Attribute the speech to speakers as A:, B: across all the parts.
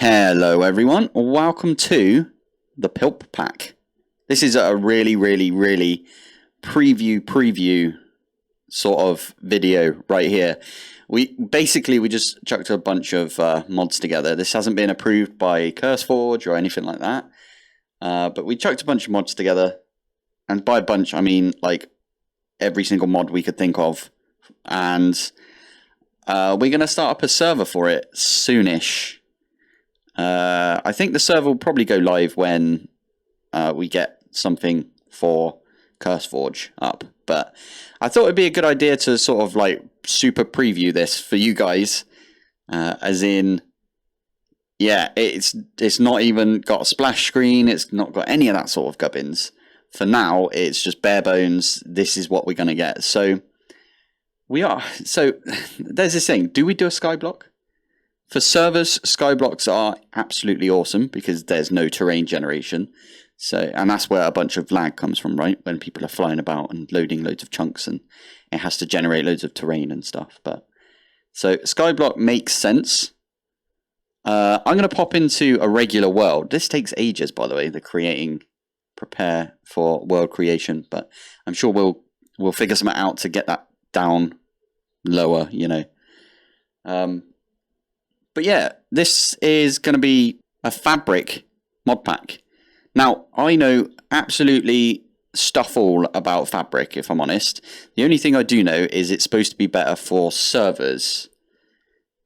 A: Hello everyone, welcome to the PilpPack. This is a really preview sort of video right here. We just chucked a bunch of mods together. This hasn't been approved by CurseForge or anything like that, but we chucked a bunch of mods together, and by a bunch I mean like every single mod we could think of, and we're going to start up a server for it soonish. I think the server will probably go live when we get something for CurseForge up, but I thought it'd be a good idea to sort of like super preview this for you guys, as in, yeah, it's not even got a splash screen, it's not got any of that sort of gubbins. For now, it's just bare bones. This is what we're going to get. So there's this thing, do we do a skyblock? For servers, skyblocks are absolutely awesome because there's no terrain generation. And that's where a bunch of lag comes from, right? When people are flying about and loading loads of chunks, and it has to generate loads of terrain and stuff. So skyblock makes sense. I'm going to pop into a regular world. This takes ages, by the way, prepare for world creation, but I'm sure we'll figure something out to get that down lower, you know. But yeah, this is going to be a fabric mod pack. Now, I know absolutely stuff all about fabric, if I'm honest. The only thing I do know is it's supposed to be better for servers.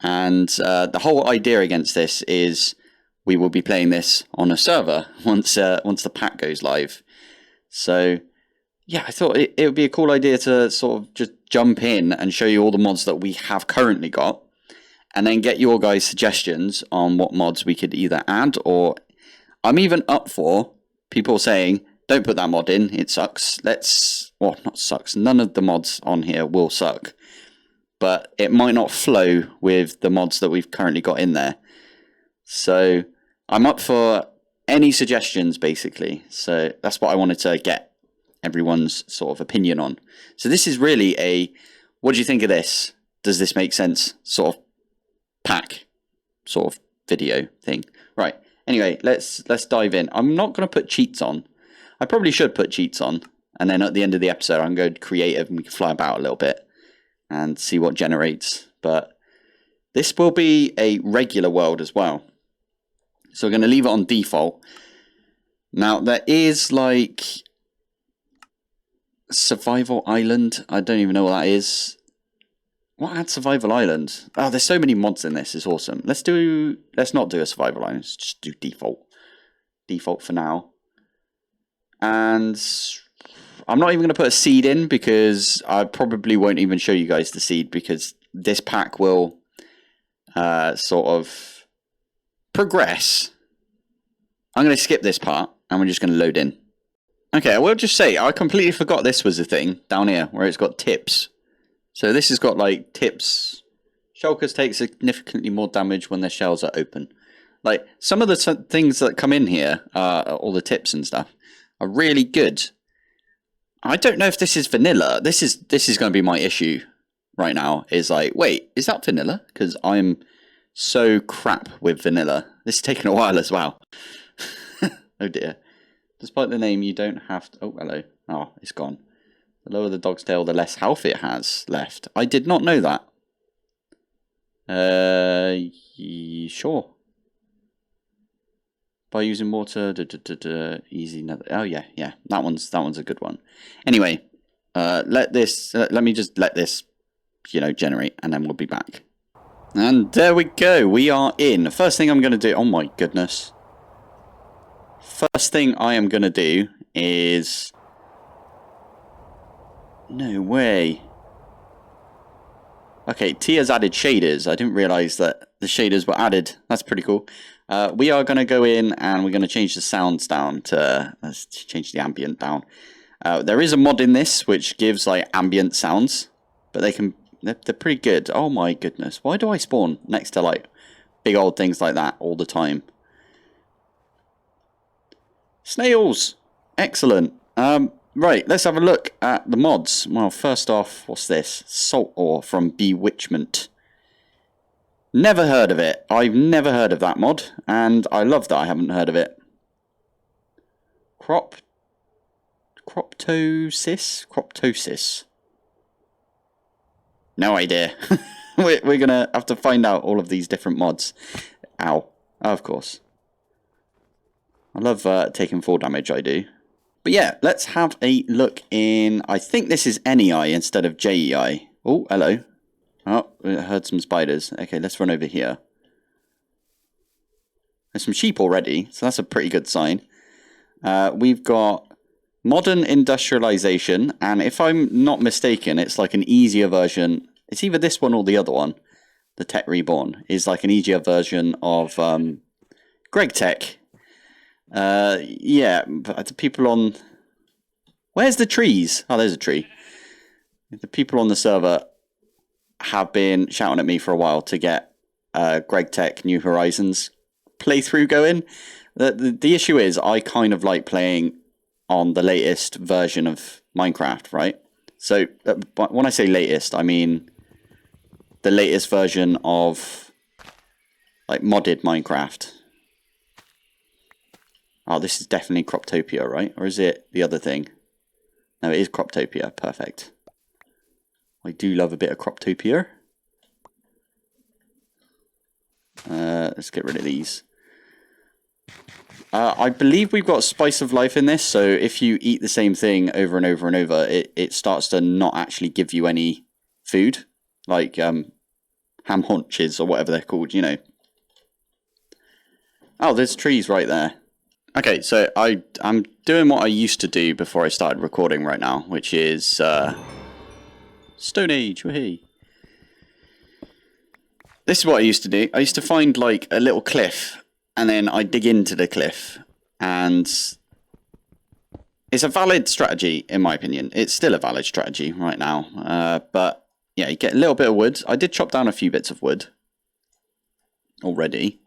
A: And the whole idea against this is we will be playing this on a server once the pack goes live. So yeah, I thought it would be a cool idea to sort of just jump in and show you all the mods that we have currently got, and then get your guys' suggestions on what mods we could either add, or I'm even up for people saying, don't put that mod in, it sucks. Not sucks, none of the mods on here will suck, but it might not flow with the mods that we've currently got in there. So I'm up for any suggestions, basically. So that's what I wanted to get everyone's sort of opinion on. So this is really what do you think of this? Does this make sense? Sort of pack sort of video thing. Right. Anyway, let's dive in. I'm not going to put cheats on. I probably should put cheats on, and then at the end of the episode I'm going to creative and we can fly about a little bit and see what generates. But this will be a regular world as well. So we're going to leave it on default. Now there is like Survival Island. I don't even know what that is. What adds Survival Island? Oh, there's so many mods in this. It's awesome. Let's not do a Survival Island. Let's just do default. Default for now. And I'm not even going to put a seed in because I probably won't even show you guys the seed, because this pack will sort of progress. I'm going to skip this part and we're just going to load in. Okay, I will just say I completely forgot this was a thing down here where it's got tips. So this has got like tips. Shulkers take significantly more damage when their shells are open. Like some of the things that come in here, all the tips and stuff, are really good. I don't know if this is vanilla. This is going to be my issue right now. Is like, wait, is that vanilla? Because I'm so crap with vanilla. This is taking a while as well. Oh dear. Despite the name, you don't have to. Oh, hello. Oh, it's gone. The lower the dog's tail, the less health it has left. I did not know that. Sure. By using water, easy. Oh yeah. That one's a good one. Anyway, let me just let this, generate, and then we'll be back. And there we go. We are in. First thing I'm going to do. Oh my goodness. First thing I am going to do is. No way. Okay, Tia's added shaders. I didn't realise that the shaders were added. That's pretty cool. We are going to go in and we're going to change the sounds down to... Let's change the ambient down. There is a mod in this which gives like ambient sounds, but they're pretty good. Oh my goodness. Why do I spawn next to like big old things like that all the time? Snails! Excellent. Right, let's have a look at the mods. Well, first off, what's this? Salt ore from Bewitchment. Never heard of it. I've never heard of that mod, and I love that I haven't heard of it. Croptosis? No idea. We're going to have to find out all of these different mods. Ow. Oh, of course. I love taking 4 damage, I do. But yeah, let's have a look in... I think this is NEI instead of JEI. Oh, hello. Oh, I heard some spiders. Okay, let's run over here. There's some sheep already, so that's a pretty good sign. We've got modern industrialization, and if I'm not mistaken, it's like an easier version. It's either this one or the other one. The Tech Reborn is like an easier version of Greg Tech. Yeah, but the people on... Where's the trees? Oh, there's a tree. The people on the server have been shouting at me for a while to get Greg Tech New Horizons playthrough going. The issue is I kind of like playing on the latest version of Minecraft, right? So when I say latest, I mean the latest version of like modded Minecraft. Oh, this is definitely Croptopia, right? Or is it the other thing? No, it is Croptopia. Perfect. I do love a bit of Croptopia. Let's get rid of these. I believe we've got Spice of Life in this, so if you eat the same thing over and over and over, it starts to not actually give you any food. Like ham haunches or whatever they're called, you know. Oh, there's trees right there. Okay, so I'm doing what I used to do before I started recording right now, which is Stone Age, woohoo. This is what I used to do. I used to find like a little cliff, and then I dig into the cliff, and it's a valid strategy in my opinion. It's still a valid strategy right now, but yeah, you get a little bit of wood. I did chop down a few bits of wood already.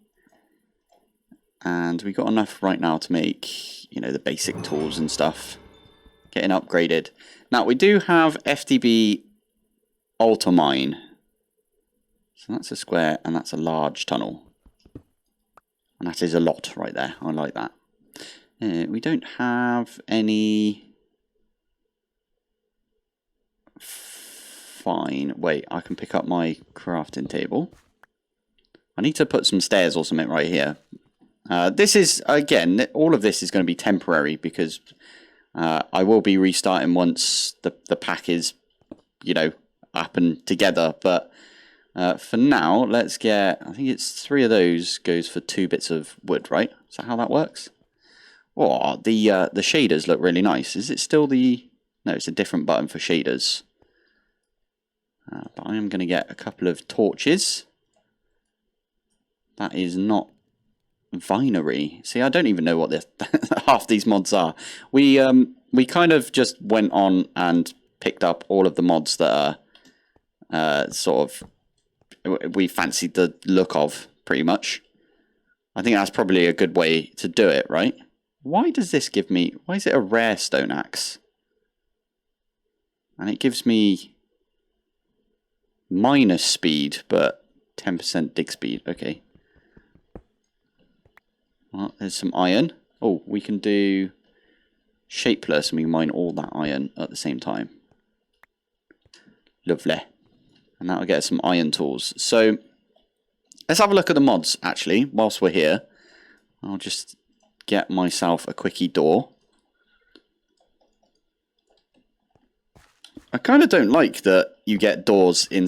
A: And we got enough right now to make, you know, the basic tools and stuff. Getting upgraded. Now, we do have FTB Alta Mine. So that's a square and that's a large tunnel. And that is a lot right there. I like that. We don't have any... Fine. Wait, I can pick up my crafting table. I need to put some stairs or something right here. This is, again, all of this is going to be temporary because I will be restarting once the pack is, you know, up and together. But for now, let's get, I think it's 3 of those goes for 2 bits of wood, right? Is that how that works? Oh, the shaders look really nice. Is it still the, no, it's a different button for shaders. But I am going to get a couple of torches. That is not Vinery. See, I don't even know what half these mods are. We kind of just went on and picked up all of the mods that are sort of we fancied the look of, pretty much. I think that's probably a good way to do it, right? Why does this give me... Why is it a rare stone axe? And it gives me minus speed, but 10% dig speed. Okay. Well, there's some iron. Oh, we can do shapeless and we can mine all that iron at the same time. Lovely. And that'll get us some iron tools. So, let's have a look at the mods, actually, whilst we're here. I'll just get myself a quickie door. I kind of don't like that you get doors in...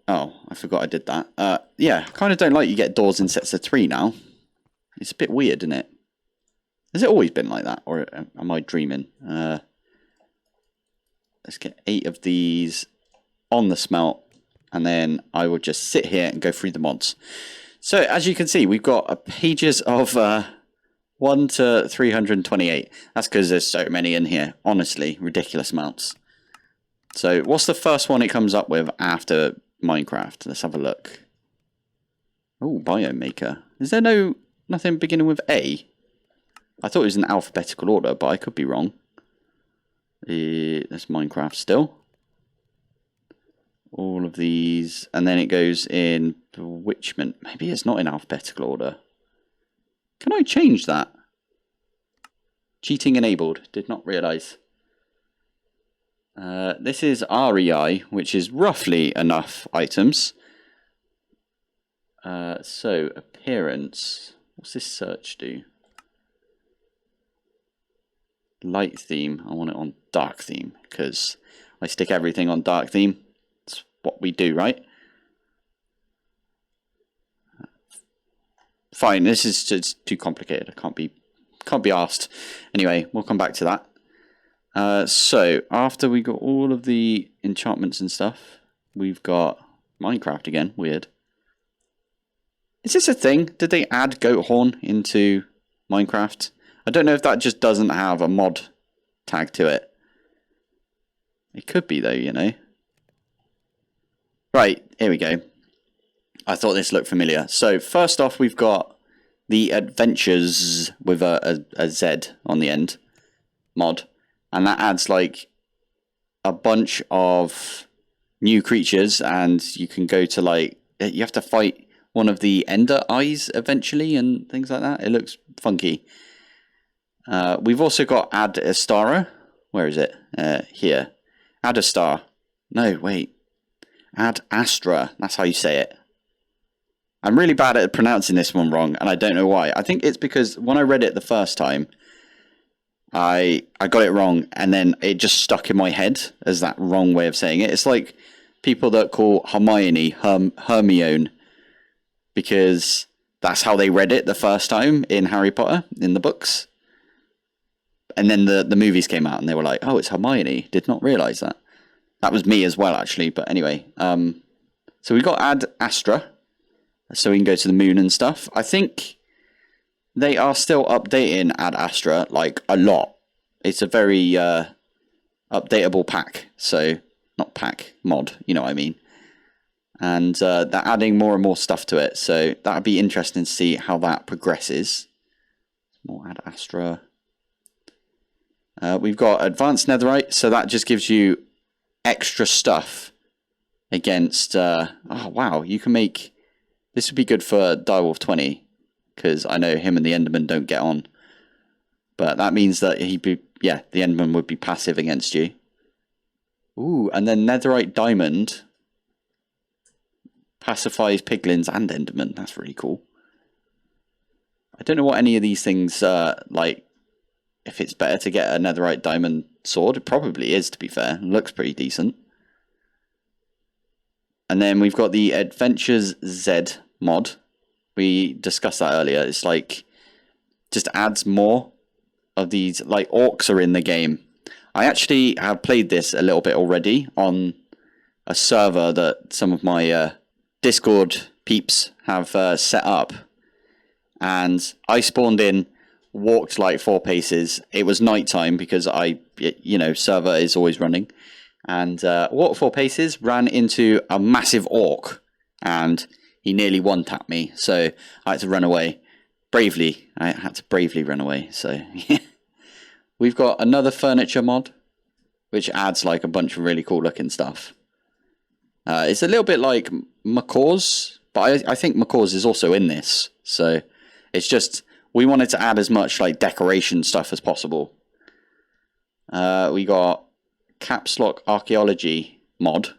A: oh, I forgot I did that. Yeah, I kind of don't like you get doors in sets of 3 now. It's a bit weird, isn't it? Has it always been like that? Or am I dreaming? Let's get 8 of these on the smelt. And then I will just sit here and go through the mods. So, as you can see, we've got pages of 1 to 328. That's because there's so many in here. Honestly, ridiculous amounts. So, what's the first one it comes up with after Minecraft? Let's have a look. Oh, Biome Maker. Is there nothing beginning with A? I thought it was in alphabetical order, but I could be wrong. That's Minecraft still. all of these, and then it goes in bewitchment. Maybe it's not in alphabetical order. Can I change that? Cheating enabled. Did not realise. This is REI, which is roughly enough items. So, appearance. What's this search do? Light theme. I want it on dark theme, because I stick everything on dark theme. That's what we do, right? Fine, this is just too complicated. I can't be asked. Anyway, we'll come back to that. So, after we got all of the enchantments and stuff, we've got Minecraft again. Weird. Is this a thing? Did they add goat horn into Minecraft? I don't know if that just doesn't have a mod tag to it. It could be though, you know. Right, here we go. I thought this looked familiar. So first off, we've got the Adventures with a Z on the end mod. And that adds like a bunch of new creatures, and you can go to like, you have to fight one of the Ender Eyes eventually and things like that. It looks funky. We've also got Ad Astara. Where is it? Here. Ad Astar. No, wait. Ad Astra. That's how you say it. I'm really bad at pronouncing this one wrong, and I don't know why. I think it's because when I read it the first time, I got it wrong, and then it just stuck in my head as that wrong way of saying it. It's like people that call Hermione Hermione, because that's how they read it the first time in Harry Potter, in the books. And then the movies came out and they were like, oh, it's Hermione. Did not realise that. That was me as well, actually. But anyway, so we got Ad Astra, so we can go to the moon and stuff. I think they are still updating Ad Astra, like, a lot. It's a very updatable pack. So, not pack, mod, you know what I mean. And they're adding more and more stuff to it. So, that would be interesting to see how that progresses. More Ad Astra. We've got Advanced Netherite, so that just gives you extra stuff against... oh, wow, you can make... This would be good for Direwolf 20, because I know him and the Enderman don't get on. But that means that the Enderman would be passive against you. Ooh, and then Netherite Diamond pacifies Piglins and Enderman. That's really cool. I don't know what any of these things like... If it's better to get a Netherite Diamond sword, it probably is, to be fair. It looks pretty decent. And then we've got the Adventures Z mod. We discussed that earlier. It's like, just adds more of these, like orcs are in the game. I actually have played this a little bit already on a server that some of my Discord peeps have set up. And I spawned in, walked like 4 paces. It was nighttime because server is always running. And walked 4 paces, ran into a massive orc, and he nearly one-tapped me. So I had to run away. I had to bravely run away. So we've got another furniture mod, which adds like a bunch of really cool looking stuff. It's a little bit like Macaw's, but I think Macaw's is also in this. So it's just... We wanted to add as much like decoration stuff as possible. We got Caps Lock Archaeology mod.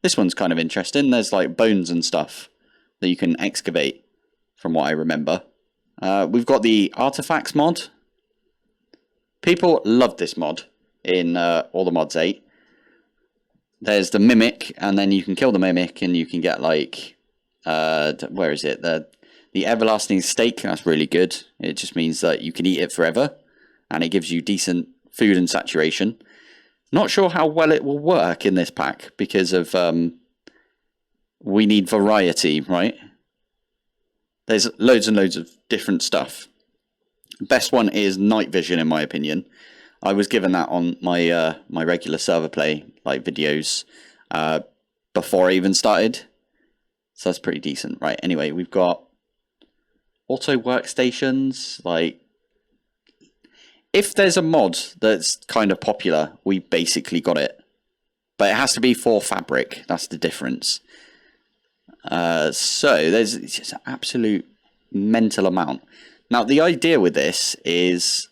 A: This one's kind of interesting. There's like bones and stuff that you can excavate, from what I remember. We've got the Artifacts mod. People love this mod in All the Mods 8. There's the Mimic, and then you can kill the Mimic, and you can get like... where is it? The Everlasting Steak, that's really good. It just means that you can eat it forever, and it gives you decent food and saturation. Not sure how well it will work in this pack, because of we need variety, right? There's loads and loads of different stuff. Best one is night vision, in my opinion. I was given that on my my regular server play like videos before I even started, so that's pretty decent. Right, anyway, we've got auto workstations. Like, if there's a mod that's kind of popular, we basically got it. but it has to be for fabric. That's the difference. So there's just an absolute mental amount. Now, the idea with this is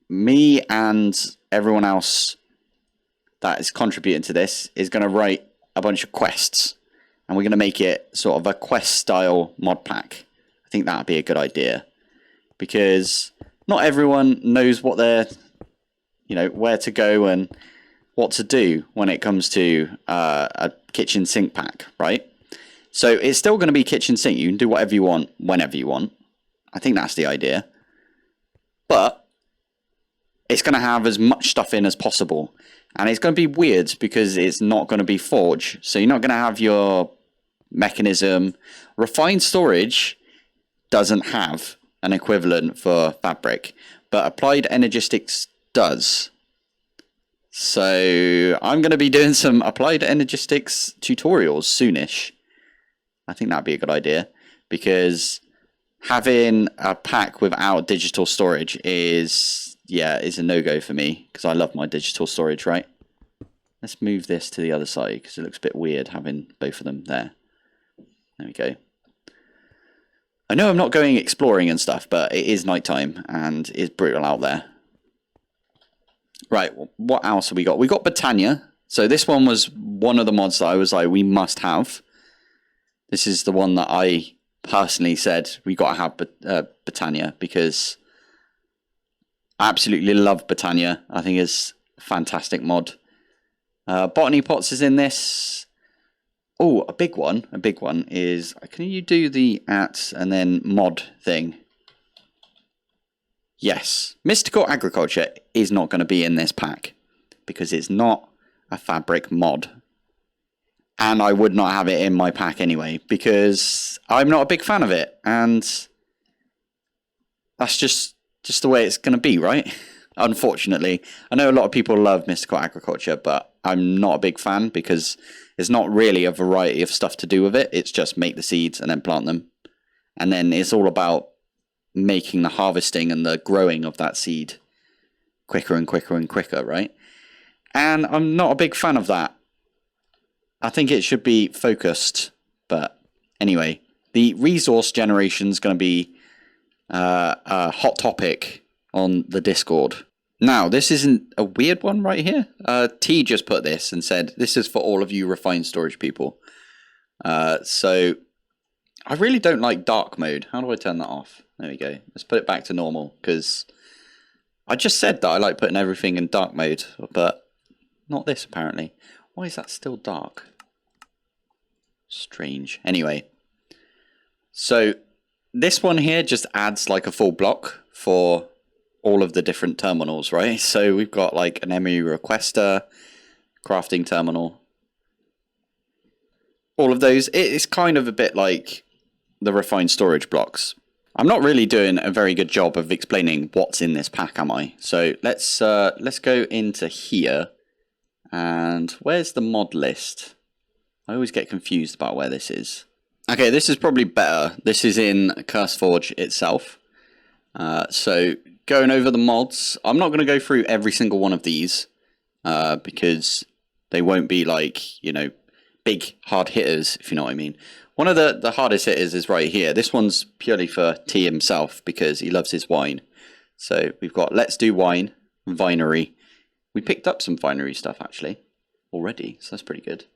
A: me and everyone else that is contributing to this is going to write a bunch of quests, and we're going to make it sort of a quest style mod pack. I think that would be a good idea, because not everyone knows what they're, where to go and what to do when it comes to a kitchen sink pack, right? So it's still going to be kitchen sink. You can do whatever you want, whenever you want. I think that's the idea. But it's going to have as much stuff in as possible. And it's going to be weird because it's not going to be forge. So you're not going to have your mechanism. Refined storage doesn't have an equivalent for fabric, but applied energistics does. So I'm going to be doing some applied energistics tutorials soonish. I think that'd be a good idea, because having a pack without digital storage is a no-go for me, because I love my digital storage, right? Let's move this to the other side, because it looks a bit weird having both of them there. There we go. I know I'm not going exploring and stuff, but it is nighttime and it's brutal out there. Right, what else have we got? We got Britannia. So this one was one of the mods that I was like, we must have. This is the one that I personally said we got to have Britannia, because I absolutely love Britannia. I think it's a fantastic mod. Botany Pots is in this. Oh, a big one is, can you do the @ and then mod thing? Yes, Mystical Agriculture is not going to be in this pack, because it's not a fabric mod. And I would not have it in my pack anyway, because I'm not a big fan of it. And that's just the way it's going to be, right? Unfortunately. I know a lot of people love Mystical Agriculture, but I'm not a big fan, because there's not really a variety of stuff to do with it. It's just make the seeds and then plant them. And then it's all about making the harvesting and the growing of that seed quicker and quicker and quicker, right? And I'm not a big fan of that. I think it should be focused. But anyway, the resource generation is going to be a hot topic on the Discord. Now, this isn't a weird one right here. T just put this and said, this is for all of you refined storage people. So I really don't like dark mode. How do I turn that off? There we go. Let's put it back to normal, because I just said that I like putting everything in dark mode, but not this apparently. Why is that still dark? Strange. Anyway, so this one here just adds like a full block for all of the different terminals, right? So we've got like an ME requester, crafting terminal, all of those. It's kind of a bit like the refined storage blocks. I'm not really doing a very good job of explaining what's in this pack, am I? So let's go into here, and where's the mod list? I always get confused about where this is. Okay, this is probably better. This is in CurseForge itself. So going over the mods, I'm not going to go through every single one of these, because they won't be like, big hard hitters, if you know what I mean. One of the hardest hitters is right here. This one's purely for T himself, because he loves his wine. So we've got Let's Do Wine, Vinery. We picked up some vinery stuff actually already, so that's pretty good.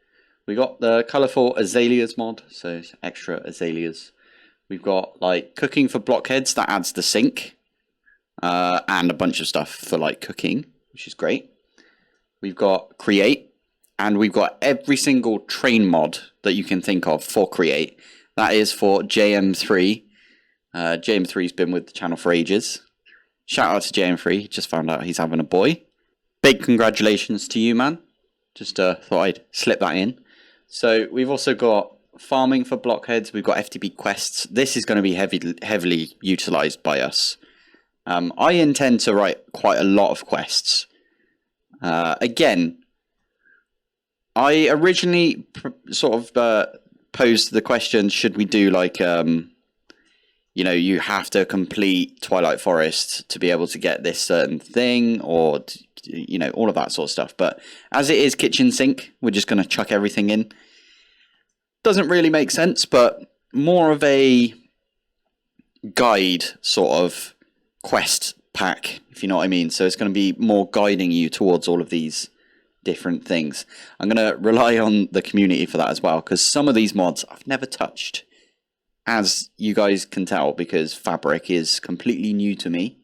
A: We got the Colourful Azaleas mod, so extra azaleas. We've got like Cooking for Blockheads, that adds the sink. And a bunch of stuff for like cooking, which is great. We've got Create. And we've got every single train mod that you can think of for Create. That is for JM3. JM3's been with the channel for ages. Shout out to JM3. Just found out he's having a boy. Big congratulations to you, man. Just thought I'd slip that in. So we've also got Farming for Blockheads. We've got FTB Quests. This is going to be heavily utilized by us. I intend to write quite a lot of quests. Again, I originally sort of posed the question, should we do like, you know, you have to complete Twilight Forest to be able to get this certain thing, or, you know, all of that sort of stuff. But as it is kitchen sink, we're just going to chuck everything in. Doesn't really make sense, but more of a guide sort of quest pack, if you know what I mean. So it's going to be more guiding you towards all of these different things. I'm going to rely on the community for that as well, because some of these mods I've never touched, as you guys can tell, because Fabric is completely new to me.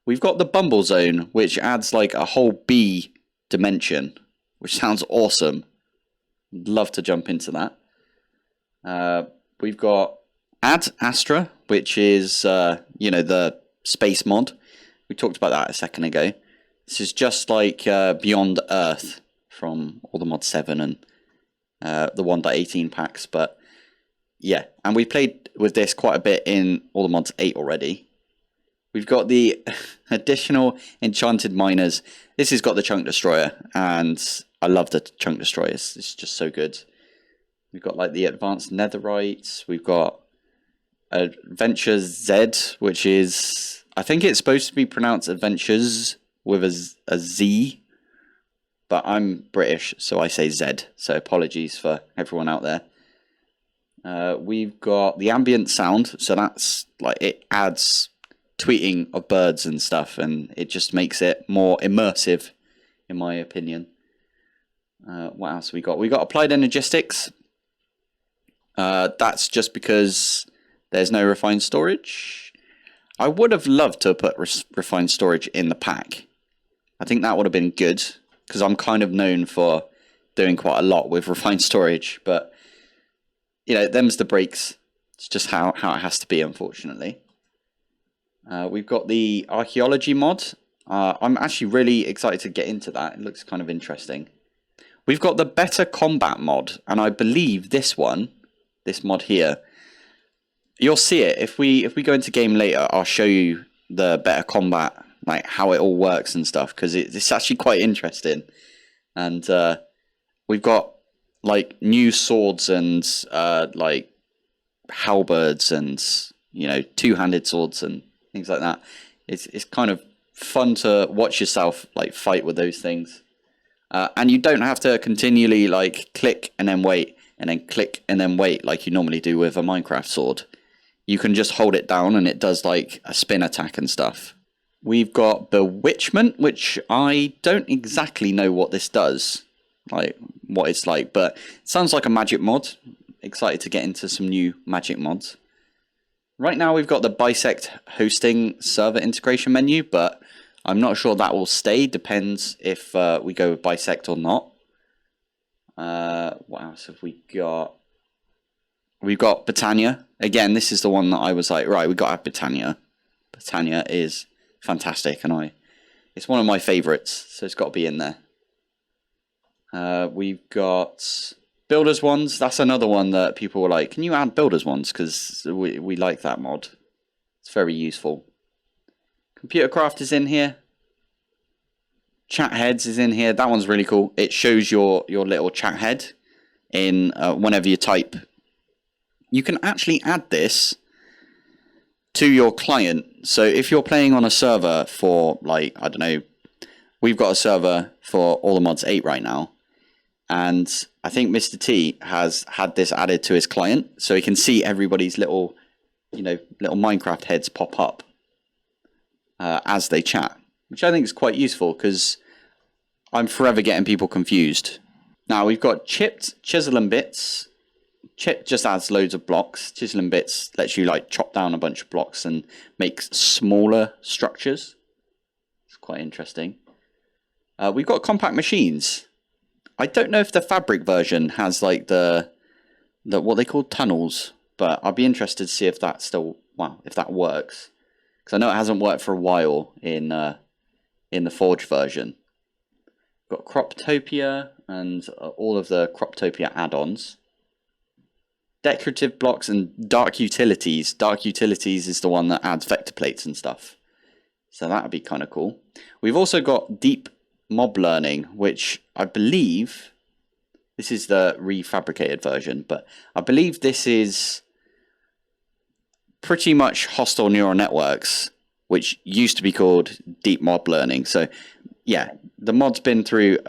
A: We've got the Bumble Zone, which adds like a whole bee dimension, which sounds awesome. Love to jump into that. We've got Ad Astra, which is, you know, the space mod. We talked about that a second ago. This is just like Beyond Earth from all the Mod 7 and the 1.18 packs. But yeah, and we played with this quite a bit in all the Mods 8 already. We've got the additional Enchanted Miners. This has got the Chunk Destroyer, and I love the Chunk Destroyers. It's just so good. We've got like the Advanced Netherites. We've got Adventure Z, which is, I think it's supposed to be pronounced Adventures with a Z, but I'm British, so I say Z. So apologies for everyone out there. We've got the Ambient Sound, so that's like, it adds tweeting of birds and stuff, and it just makes it more immersive, in my opinion. What else we got? We got Applied Energistics. That's just because there's no refined storage. I would have loved to have put refined storage in the pack. I think that would have been good, because I'm kind of known for doing quite a lot with refined storage, but you know, them's the breaks. It's just how it has to be, unfortunately. We've got the Archaeology mod. I'm actually really excited to get into that. It looks kind of interesting. We've got the Better Combat mod, and I believe this mod here, you'll see it. If we go into game later, I'll show you the Better Combat, like how it all works and stuff, because it's actually quite interesting. And we've got like new swords and like halberds and, you know, two-handed swords and things like that. It's kind of fun to watch yourself like fight with those things, and you don't have to continually like click and then wait and then click and then wait like you normally do with a Minecraft sword. You can just hold it down and it does like a spin attack and stuff. We've got Bewitchment, which I don't exactly know what this does, like what it's like, but it sounds like a magic mod. Excited to get into some new magic mods. Right now we've got the Bisect hosting server integration menu, but I'm not sure that will stay. Depends if we go with Bisect or not. What else have we got? We've got Britannia. Again, this is the one that I was like, right, we got to have Britannia. Britannia is fantastic, and it's one of my favorites, so it's got to be in there. We've got Builders ones. That's another one that people were like, can you add Builders ones? Because we like that mod. It's very useful. Computer Craft is in here. Chat Heads is in here. That one's really cool. It shows your little chat head in whenever you type. You can actually add this to your client. So if you're playing on a server for, like, I don't know, we've got a server for all the mods 8 right now. And I think Mr. T has had this added to his client, so he can see everybody's little, you know, little Minecraft heads pop up as they chat, which I think is quite useful because I'm forever getting people confused. Now we've got Chipped Chisel and Bits. Chip just adds loads of blocks. Chisel and Bits lets you like chop down a bunch of blocks and make smaller structures. It's quite interesting. We've got Compact Machines. I don't know if the Fabric version has like the what they call tunnels, but I'll be interested to see if that still, well, if that works, because I know it hasn't worked for a while in the Forge version. We've got Croptopia and all of the Croptopia add-ons. Decorative blocks and Dark Utilities. Dark Utilities is the one that adds vector plates and stuff, so that would be kind of cool. We've also got Deep Mob Learning, which I believe, this is the refabricated version, but I believe this is pretty much hostile neural networks, which used to be called deep mob learning. So yeah, the mod's been through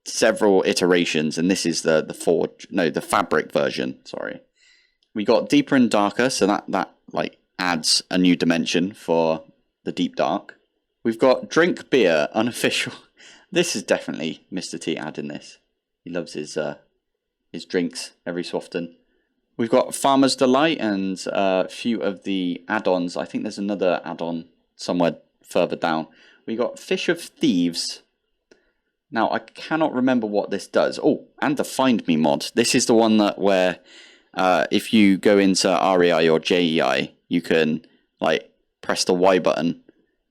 A: several iterations, and this is the fabric version. Sorry, we got deeper and darker, so that like adds a new dimension for the deep dark. We've got drink beer unofficial. This is definitely Mr. T adding this. He loves his drinks every so often. We've got Farmer's Delight and a few of the add-ons. I think there's another add-on somewhere further down. We got Fish of Thieves. Now, I cannot remember what this does. Oh, and the Find Me mod. This is the one where if you go into REI or JEI, you can like press the Y button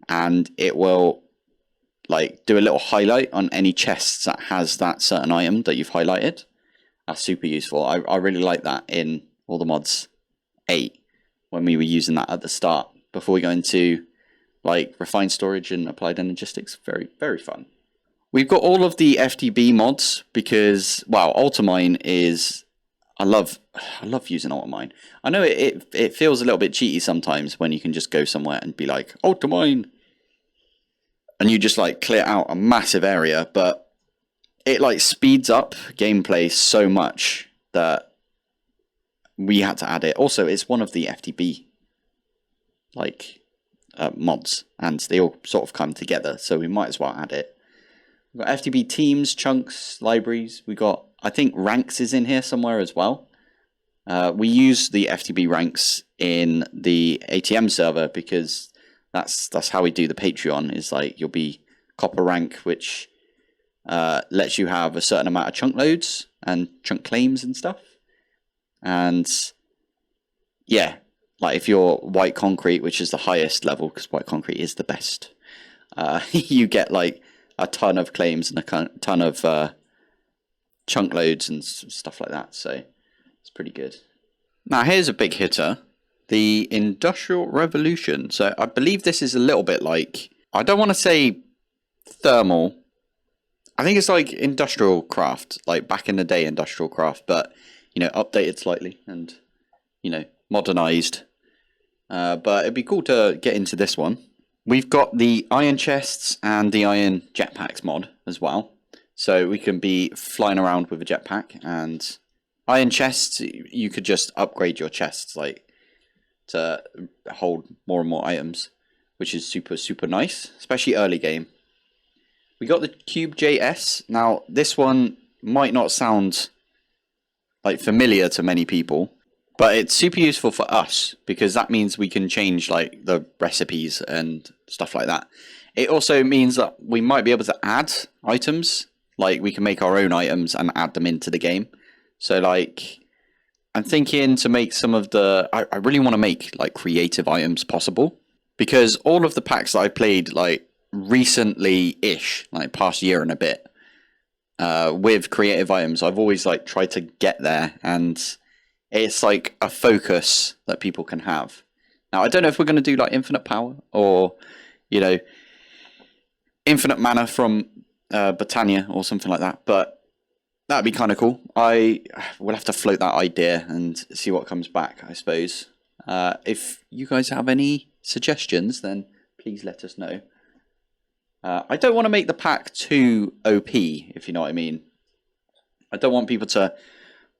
A: and it will like do a little highlight on any chests that has that certain item that you've highlighted. That's super useful. I really like that in all the mods 8 when we were using that at the start before we go into like refined storage and applied energistics. Very, very fun. We've got all of the FTB mods because, wow, Ultimine is... I love using Ultimine. I know it feels a little bit cheaty sometimes when you can just go somewhere and be like, Ultimine! And you just like clear out a massive area, but it like speeds up gameplay so much that we had to add it. Also, it's one of the FTB like mods, and they all sort of come together, so we might as well add it. We've got FTB teams, chunks, libraries. We got, I think ranks is in here somewhere as well. We use the FTB ranks in the ATM server because that's how we do the Patreon. Is like you'll be copper rank, which lets you have a certain amount of chunk loads and chunk claims and stuff. And yeah, like if you're white concrete, which is the highest level because white concrete is the best, you get like a ton of claims and a ton of chunk loads and stuff like that. So it's pretty good. Now here's a big hitter. The Industrial Revolution. So I believe this is a little bit like, I don't want to say thermal. I think it's like industrial craft, like back in the day industrial craft, but, you know, updated slightly and, you know, modernized. But it'd be cool to get into this one. We've got the iron chests and the iron jetpacks mod as well. So we can be flying around with a jetpack, and iron chests, you could just upgrade your chests, like, to hold more and more items, which is super, super nice, especially early game. We got the Cube JS. Now, this one might not sound like familiar to many people, but it's super useful for us because that means we can change like the recipes and stuff like that. It also means that we might be able to add items, like we can make our own items and add them into the game. So like, I'm thinking to make some of the... I really want to make like creative items possible, because all of the packs that I played like recently-ish, like past year and a bit, with creative items, I've always like tried to get there, and it's like a focus that people can have. Now, I don't know if we're going to do like infinite power or, you know, infinite mana from Britannia or something like that, but that'd be kind of cool. We'll have to float that idea and see what comes back, I suppose. If you guys have any suggestions, then please let us know. I don't want to make the pack too OP, if you know what I mean. I don't want people to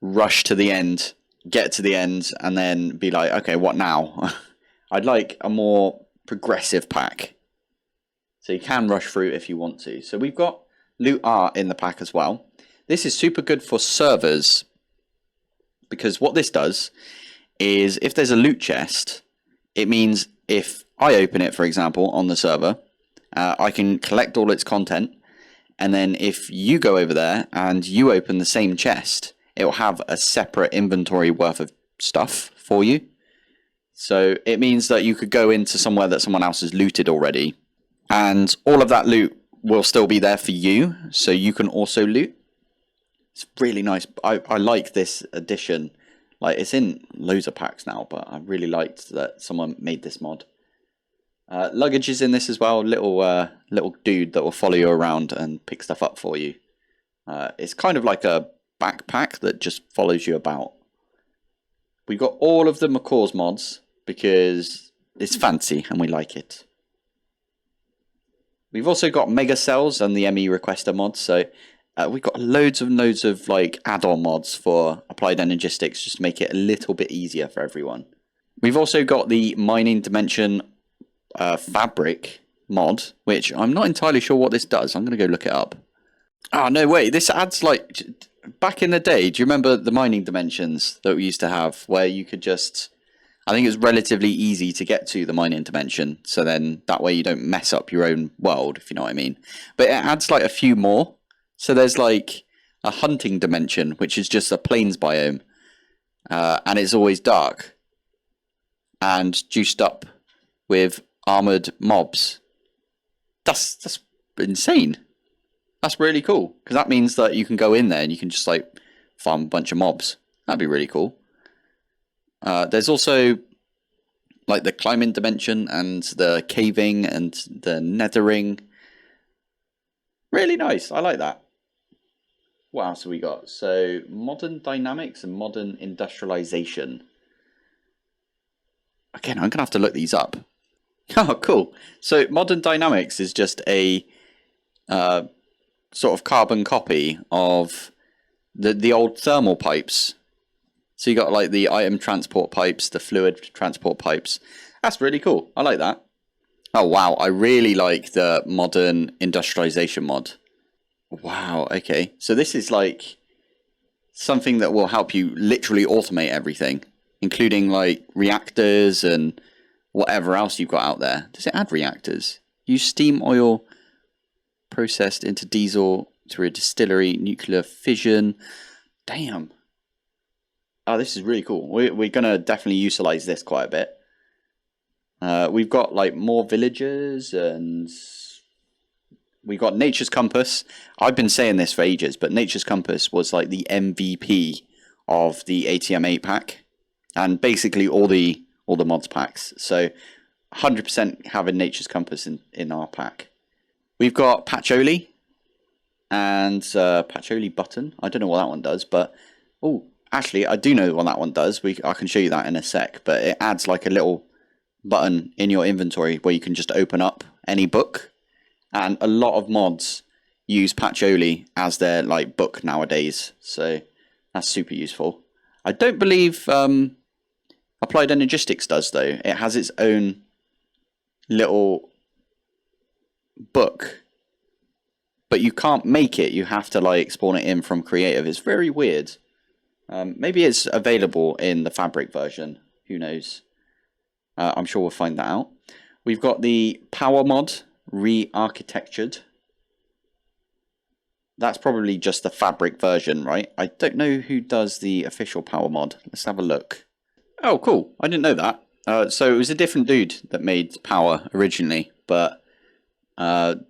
A: rush to the end, get to the end, and then be like, okay, what now? I'd like a more progressive pack. So you can rush through if you want to. So we've got Loot Art in the pack as well. This is super good for servers, because what this does is if there's a loot chest, it means if I open it, for example, on the server, I can collect all its content, and then if you go over there and you open the same chest, it will have a separate inventory worth of stuff for you. So it means that you could go into somewhere that someone else has looted already, and all of that loot will still be there for you, so you can also loot. It's really nice. I like this addition. Like, it's in loads of packs now, but I really liked that someone made this mod. Luggage is in this as well. Little dude that will follow you around and pick stuff up for you. It's kind of like a backpack that just follows you about. We've got all of the Macaw's mods because it's fancy and we like it. We've also got Mega Cells and the ME Requester mods, so we've got loads of like add-on mods for Applied Energistics just to make it a little bit easier for everyone. We've also got the Mining Dimension Fabric mod, which I'm not entirely sure what this does. I'm going to go look it up. Oh, no, wait, this adds like... Back in the day, do you remember the mining dimensions that we used to have where you could just... I think it's relatively easy to get to the mining dimension, so then that way you don't mess up your own world, if you know what I mean. But it adds like a few more. So there's like a hunting dimension, which is just a plains biome, and it's always dark and juiced up with armored mobs. That's insane. That's really cool, because that means that you can go in there and you can just like farm a bunch of mobs. That'd be really cool. There's also like the climbing dimension and the caving and the nethering. Really nice. I like that. What else have we got? So modern dynamics and modern industrialization. Again, I'm going to have to look these up. Oh, cool. So modern dynamics is just a sort of carbon copy of the old thermal pipes. So you got like the item transport pipes, the fluid transport pipes. That's really cool. I like that. Oh wow, I really like the modern industrialization mod. Wow, okay. So this is like something that will help you literally automate everything, including like reactors and whatever else you've got out there. Does it add reactors? Use steam oil processed into diesel through a distillery, nuclear fission. Damn. Oh, this is really cool. We're going to definitely utilize this quite a bit. We've got like more villagers and we've got Nature's Compass. I've been saying this for ages, but Nature's Compass was like the MVP of the ATM 8 pack and basically all the mods packs. So 100% having Nature's Compass in our pack. We've got Patchouli and Patchouli Button. I don't know what that one does, but oh, actually, I do know what that one does. I can show you that in a sec, but it adds like a little button in your inventory where you can just open up any book, and a lot of mods use Patchouli as their like book nowadays, so that's super useful. I don't believe Applied Energistics does though. It has its own little book, but you can't make it. You have to like spawn it in from creative. It's very weird. Maybe it's available in the Fabric version. Who knows? I'm sure we'll find that out. We've got the power mod re-architectured. That's probably just the Fabric version, right? I don't know who does the official power mod. Let's have a look. Oh, cool. I didn't know that. So it was a different dude that made power originally, but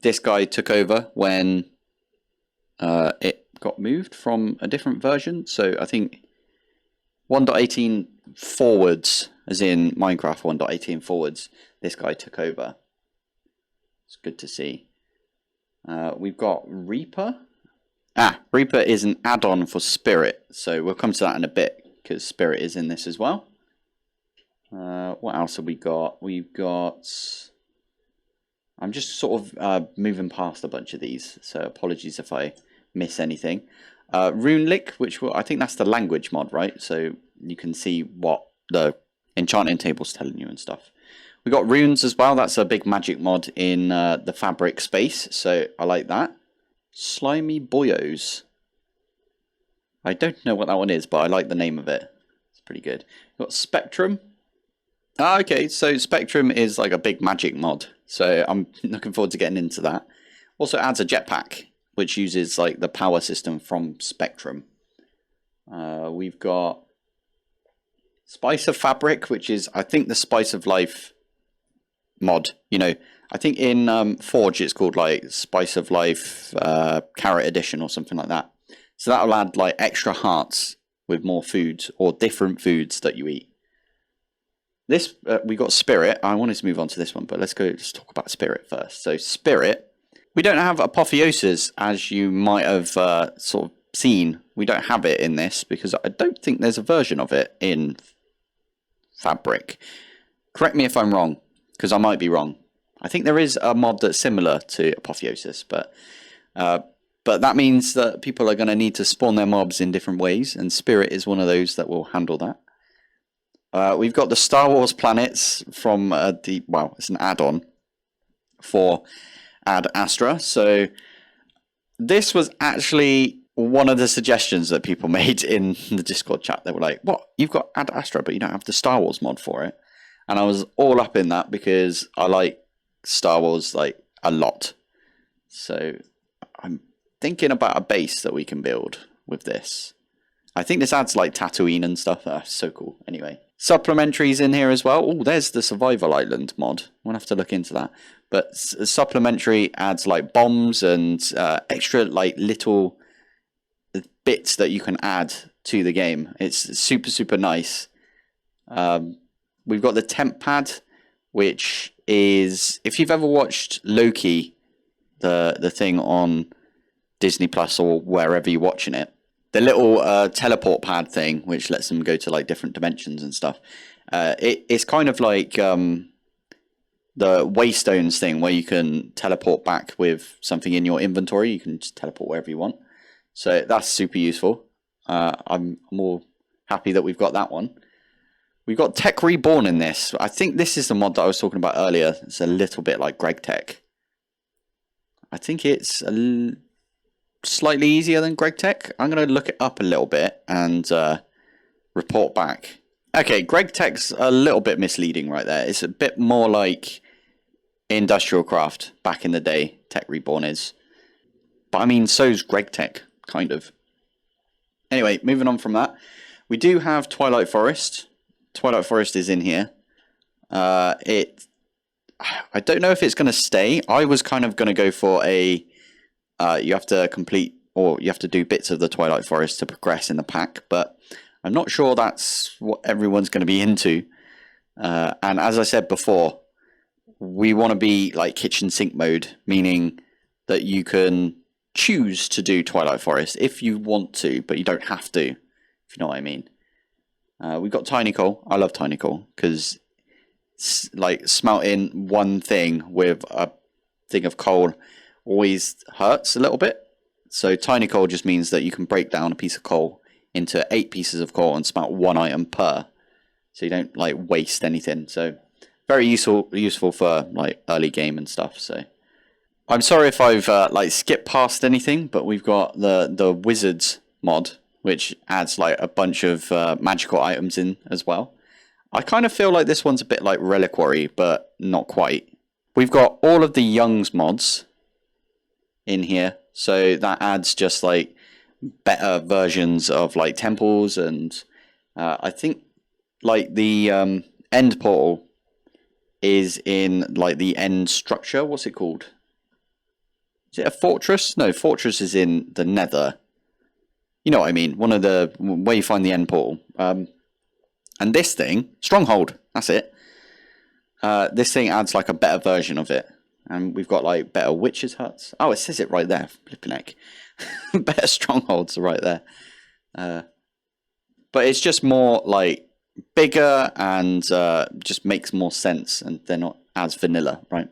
A: this guy took over when it got moved from a different version. So I think 1.18 forwards, as in Minecraft 1.18 forwards, this guy took over. It's good to see. We've got Reaper. Reaper is an add-on for Spirit, so we'll come to that in a bit because Spirit is in this as well. What else have we got? We've got... I'm just sort of moving past a bunch of these, so apologies if I miss anything. Runelick, which I think that's the language mod, right? So you can see what the enchanting table's telling you and stuff. We got runes as well. That's a big magic mod in the Fabric space, so I like that. Slimy Boyos. I don't know what that one is, but I like the name of it. It's pretty good. We've got Spectrum. Okay, so Spectrum is like a big magic mod, so I'm looking forward to getting into that. Also adds a jetpack, which uses like the power system from Spectrum. We've got Spice of Fabric, which is, I think, the Spice of Life mod. You know, I think in Forge it's called like Spice of Life Carrot Edition or something like that. So that'll add like extra hearts with more foods or different foods that you eat. This we got Spirit. I wanted to move on to this one, but let's talk about Spirit first. So Spirit, we don't have Apotheosis as you might have sort of seen. We don't have it in this because I don't think there's a version of it in fabric. Correct me if I'm wrong, because I might be wrong. I think there is a mod that's similar to Apotheosis, but that means that people are going to need to spawn their mobs in different ways, and Spirit is one of those that will handle that. We've got the Star Wars planets from it's an add-on for Ad Astra. So this was actually one of the suggestions that people made in the Discord chat. They were like, "What? You've got Ad Astra, but you don't have the Star Wars mod for it?" And I was all up in that because I like Star Wars like a lot. So I'm thinking about a base that we can build with this. I think this adds like Tatooine and stuff. So cool. Anyway, supplementaries in here as well. Oh, there's the Survival Island mod. We'll have to look into that. But supplementary adds like bombs and extra like little bits that you can add to the game. It's super, super nice. We've got the temp pad, which is, if you've ever watched Loki, the thing on Disney Plus or wherever you're watching it, the little teleport pad thing, which lets them go to like different dimensions and stuff. It's kind of like the Waystones thing, where you can teleport back with something in your inventory. You can just teleport wherever you want. So that's super useful. I'm more happy that we've got that one. We've got Tech Reborn in this. I think this is the mod that I was talking about earlier. It's a little bit like Greg Tech. I think it's slightly easier than Greg Tech. I'm going to look it up a little bit and report back. Okay, Greg Tech's a little bit misleading right there. It's a bit more like Industrial Craft back in the day, Tech Reborn is. But I mean, so's Greg Tech, kind of. Anyway, moving on from that. We do have Twilight Forest. Twilight Forest is in here. I don't know if it's going to stay. I was kind of going to go for a... you have to complete, or you have to do bits of the Twilight Forest to progress in the pack, but I'm not sure that's what everyone's going to be into. And as I said before, we want to be like kitchen sink mode, meaning that you can choose to do Twilight Forest if you want to, but you don't have to, if you know what I mean. We've got Tiny Coal. I love Tiny Coal because like smelting one thing with a thing of coal always hurts a little bit. So Tiny Coal just means that you can break down a piece of coal into 8 pieces of coal and smelt 1 item per. So you don't like waste anything. So very useful for like early game and stuff. So I'm sorry if I've like skipped past anything, but we've got the Wizards mod, which adds like a bunch of magical items in as well. I kind of feel like this one's a bit like Reliquary, but not quite. We've got all of the Young's mods in here, so that adds just like better versions of like temples, and I think like the end portal is in like the end structure. What's it called? Is it a fortress? No, fortress is in the Nether. You know what I mean? One of the where you find the end portal. And this thing, Stronghold, that's it. This thing adds like a better version of it. And we've got like better witches' huts. Oh, it says it right there. Flipping heck. Better strongholds are right there. But it's just more like bigger and just makes more sense. And they're not as vanilla, right?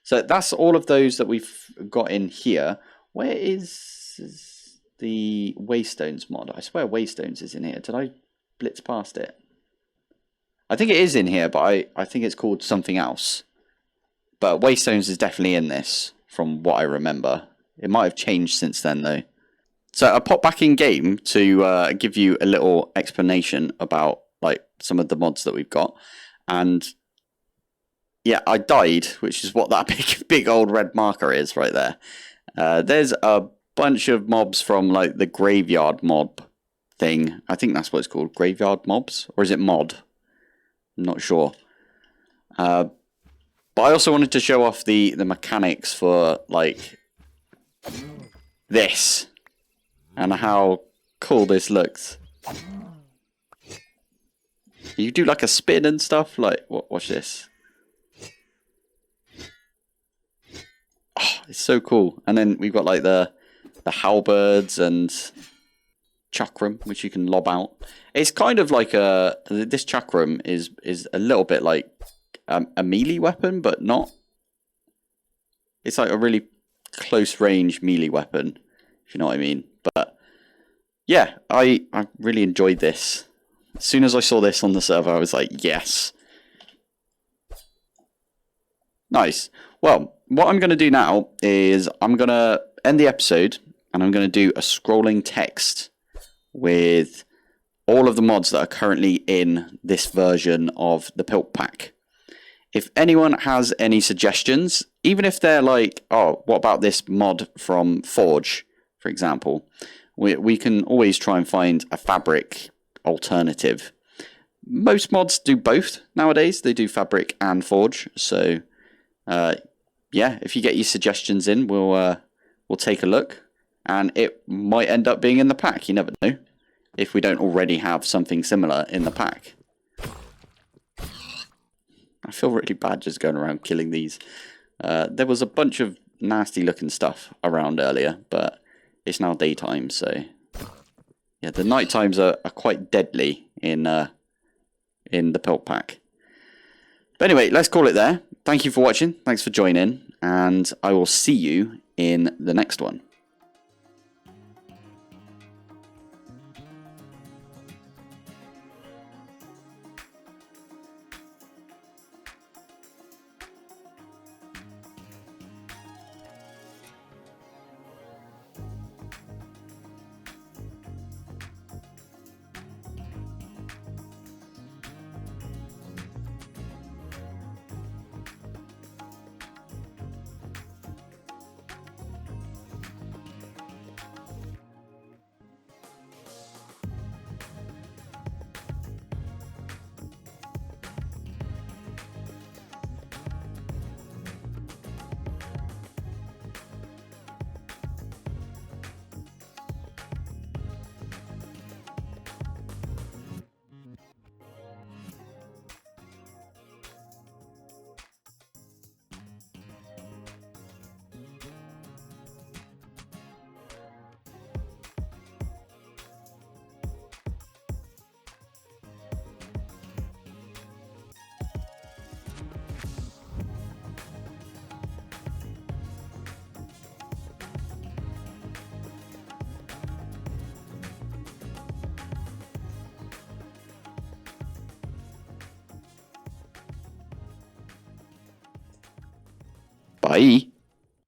A: So that's all of those that we've got in here. Where is the Waystones mod? I swear Waystones is in here. Did I blitz past it? I think it is in here, but I think it's called something else. But Waystones is definitely in this, from what I remember. It might have changed since then, though. So I popped back in game to give you a little explanation about like some of the mods that we've got. And yeah, I died, which is what that big old red marker is right there. There's a bunch of mobs from like the graveyard mob thing. I think that's what it's called, graveyard mobs, or is it mod? I'm not sure. But I also wanted to show off the mechanics for like this and how cool this looks. You do like a spin and stuff. Like, watch this. Oh, it's so cool. And then we've got like the halberds and chakram, which you can lob out. It's kind of like this chakram is a little bit like a melee weapon, but not. It's like a really close range melee weapon, if you know what I mean. But yeah, I really enjoyed this. As soon as I saw this on the server, I was like, yes. Nice. Well, what I'm going to do now is I'm going to end the episode and I'm going to do a scrolling text with all of the mods that are currently in this version of the PilpPack. If anyone has any suggestions, even if they're like, oh, what about this mod from Forge, for example, we can always try and find a fabric alternative. Most mods do both nowadays. They do fabric and Forge. So, yeah, if you get your suggestions in, we'll take a look. And it might end up being in the pack. You never know. If we don't already have something similar in the pack. I feel really bad just going around killing these. There was a bunch of nasty looking stuff around earlier, but it's now daytime, so yeah, the night times are quite deadly in the PilpPack. But anyway, let's call it there. Thank you for watching. Thanks for joining, and I will see you in the next one. Bye.